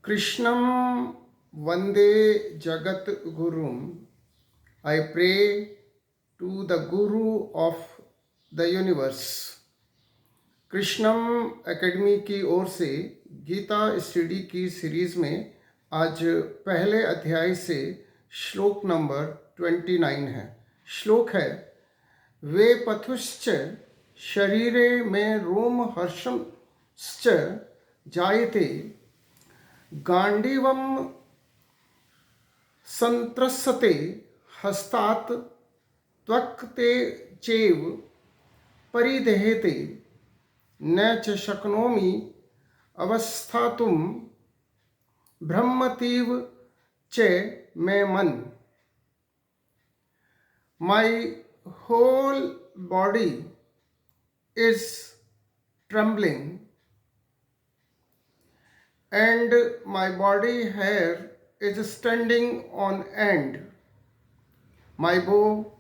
Krishnam Vande Jagat Gurum. I pray to the Guru of the universe. Krishnam academy की ओर से Gita study की series में आज पहले अध्याय से श्लोक नंबर 29 है। श्लोक है, वे पथुश्च शरीरे में रोम हर्षंश्च जायते गांडीवम संत्रसते हस्तात् त्वक् ते चैव परिदेहते न च शक्नोमि अवस्थातुं ब्रह्मतीव च मे मन। My whole body is trembling and my body hair is standing on end. My bow,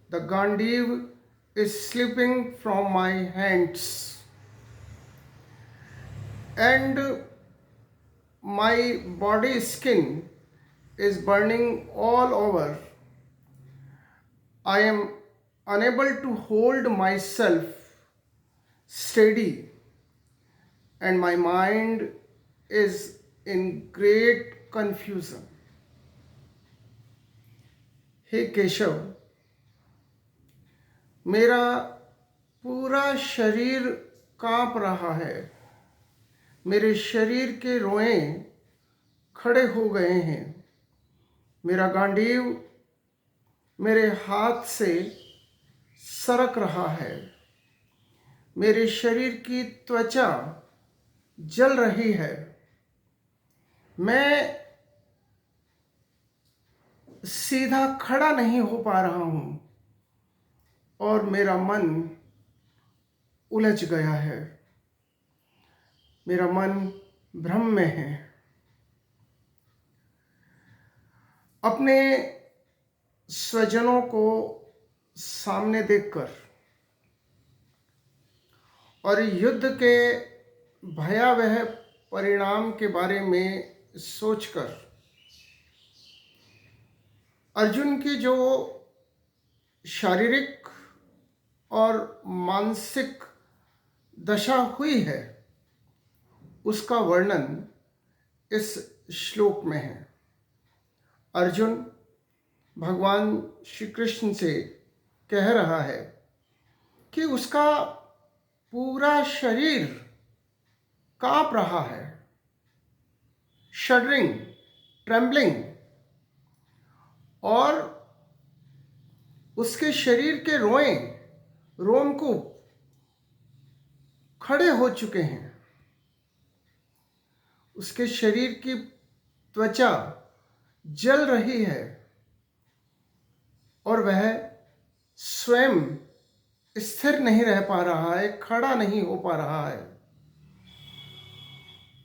the Gandiv, is slipping from my hands, and my body skin is burning all over. I am unable to hold myself steady, and my mind is in great confusion. हे केशव, मेरा पूरा शरीर कांप रहा है। मेरे शरीर के रोए खड़े हो गए हैं। मेरा गांडीव मेरे हाथ से सरक रहा है। मेरे शरीर की त्वचा जल रही है। मैं सीधा खड़ा नहीं हो पा रहा हूँ और मेरा मन उलझ गया है। मेरा मन भ्रम में है। अपने स्वजनों को सामने देखकर और युद्ध के भयावह परिणाम के बारे में सोचकर अर्जुन की जो शारीरिक और मानसिक दशा हुई है उसका वर्णन इस श्लोक में है। अर्जुन भगवान श्री कृष्ण से कह रहा है कि उसका पूरा शरीर कांप रहा है, शडरिंग, ट्रेम्बलिंग, और उसके शरीर के रोमकूप खड़े हो चुके हैं। उसके शरीर की त्वचा जल रही है और वह स्वयं स्थिर नहीं रह पा रहा है, खड़ा नहीं हो पा रहा है,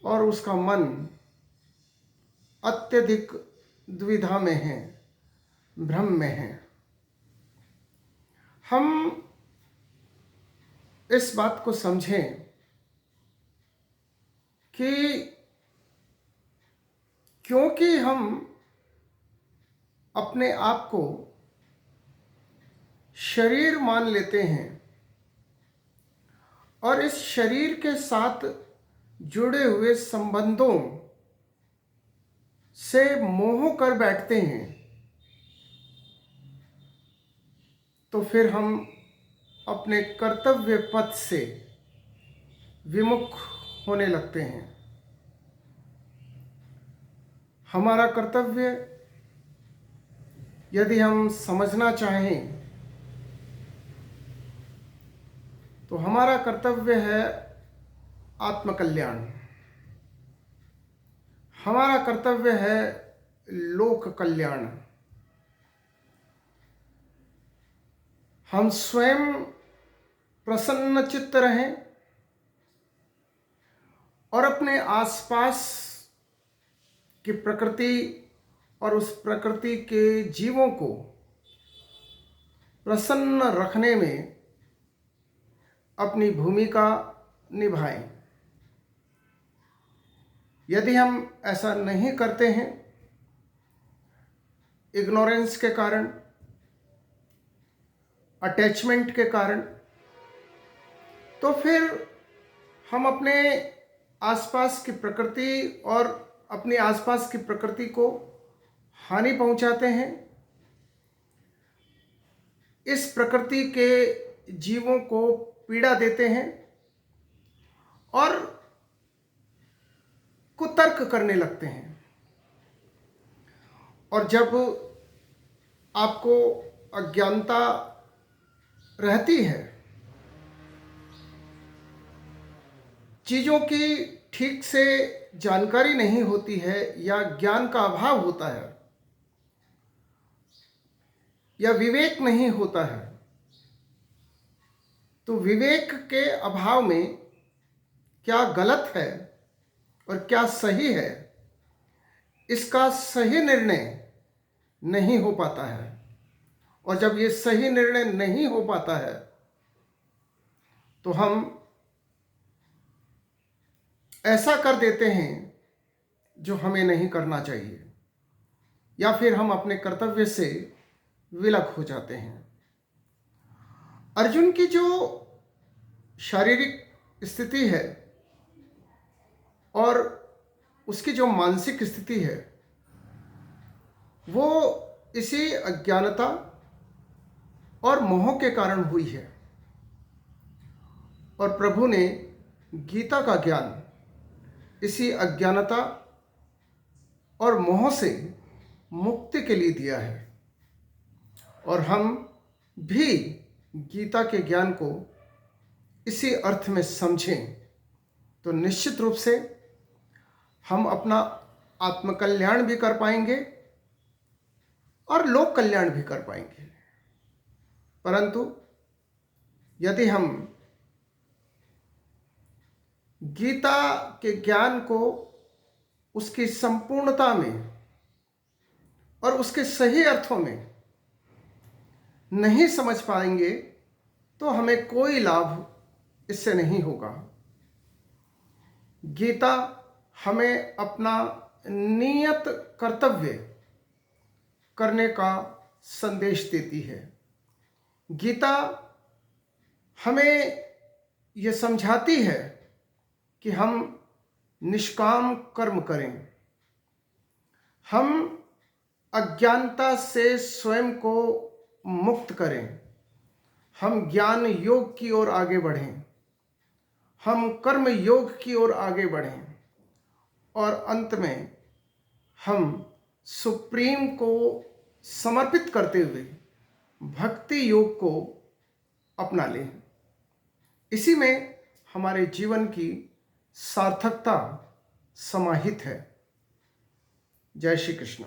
और उसका मन अत्यधिक दुविधा में है, भ्रम में है। हम इस बात को समझें कि क्योंकि हम अपने आप को शरीर मान लेते हैं और इस शरीर के साथ जुड़े हुए संबंधों से मोह कर बैठते हैं, तो फिर हम अपने कर्तव्य पथ से विमुख होने लगते हैं। हमारा कर्तव्य, यदि हम समझना चाहें, तो हमारा कर्तव्य है आत्मकल्याण। हमारा कर्तव्य है लोक कल्याण। हम स्वयं प्रसन्न चित्त रहें और अपने आसपास की प्रकृति और उस प्रकृति के जीवों को प्रसन्न रखने में अपनी भूमिका निभाएं। यदि हम ऐसा नहीं करते हैं इग्नोरेंस के कारण, अटैचमेंट के कारण, तो फिर हम अपने आसपास की प्रकृति और अपने आसपास की प्रकृति को हानि पहुंचाते हैं। इस प्रकृति के जीवों को पीड़ा देते हैं और कुतर्क करने लगते हैं। और जब आपको अज्ञानता रहती है, चीज़ों की ठीक से जानकारी नहीं होती है या ज्ञान का अभाव होता है या विवेक नहीं होता है, तो विवेक के अभाव में क्या गलत है और क्या सही है, इसका सही निर्णय नहीं हो पाता है। और जब ये सही निर्णय नहीं हो पाता है तो हम ऐसा कर देते हैं जो हमें नहीं करना चाहिए, या फिर हम अपने कर्तव्य से विलग हो जाते हैं। अर्जुन की जो शारीरिक स्थिति है और उसकी जो मानसिक स्थिति है, वो इसी अज्ञानता और मोह के कारण हुई है। और प्रभु ने गीता का ज्ञान इसी अज्ञानता और मोह से मुक्ति के लिए दिया है। और हम भी गीता के ज्ञान को इसी अर्थ में समझें तो निश्चित रूप से हम अपना आत्मकल्याण भी कर पाएंगे और लोक कल्याण भी कर पाएंगे। परंतु यदि हम गीता के ज्ञान को उसकी संपूर्णता में और उसके सही अर्थों में नहीं समझ पाएंगे तो हमें कोई लाभ इससे नहीं होगा। गीता हमें अपना नियत कर्तव्य करने का संदेश देती है। गीता हमें यह समझाती है कि हम निष्काम कर्म करें, हम अज्ञानता से स्वयं को मुक्त करें, हम ज्ञान योग की ओर आगे बढ़ें, हम कर्म योग की ओर आगे बढ़ें और अंत में हम सुप्रीम को समर्पित करते हुए भक्ति योग को अपना लें। इसी में हमारे जीवन की सार्थकता समाहित है। जय श्री कृष्ण।